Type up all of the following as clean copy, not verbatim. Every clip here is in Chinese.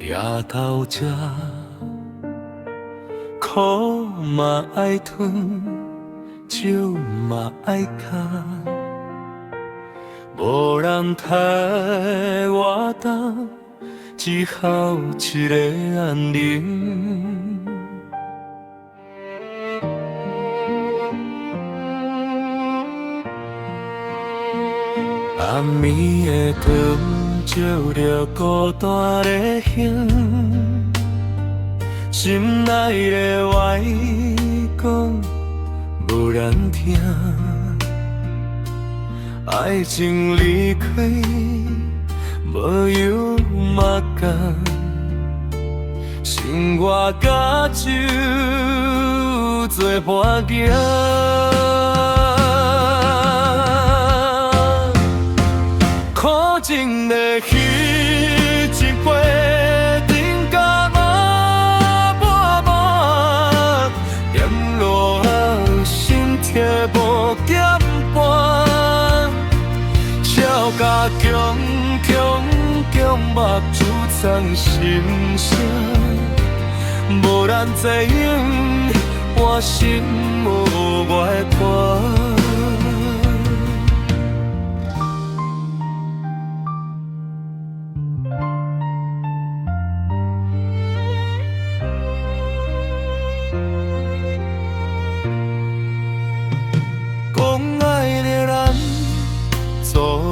掠头食，苦嘛爱吞，少嘛爱扛，无人替我担，只好一个人忍。暗暝的灯照着孤单的影，心内的话讲无人听，爱情离开无忧嘛甘，生活甲酒作伴行。苦情的彼一杯，饮甲满满，沿路心痛无减半，笑甲强强目珠藏心声，无咱在影，我心无外伴。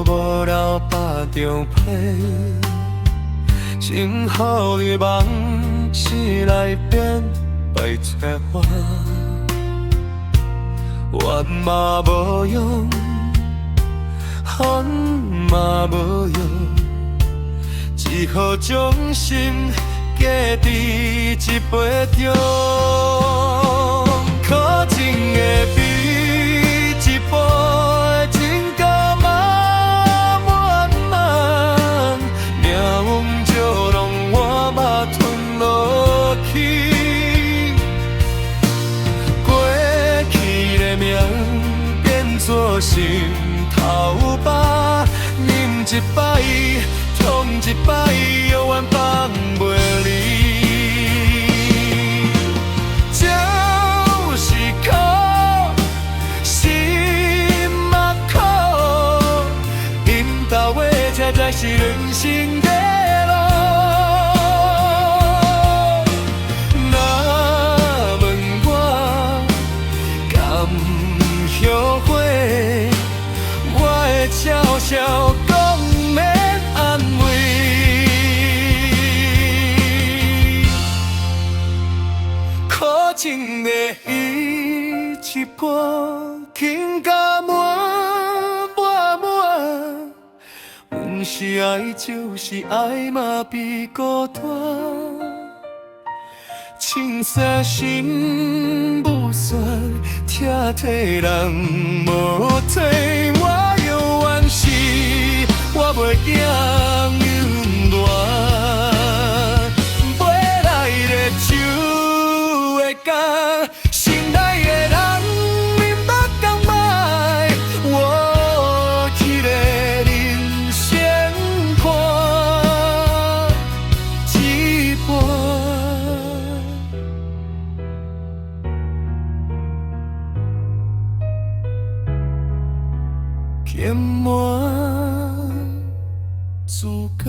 无留百张被，幸好你梦醒来变白切花，怨嘛无用，恨嘛无用，只好将心寄伫一杯中，苦情的比一杯。心头疤，忍一摆，痛一摆，犹原放袂离。就是苦，心嘛苦，饮到尾才知是人生的路。若问我敢后悔？笑笑讲免安慰，苦情的伊一杯，敬甲满，不是爱就是爱嘛比孤单，青涩心不酸，疼体人无体我。是我袂惊温暖，飞来的酒会干，心内的人明目讲歹，我一个人先看一半，填满自家。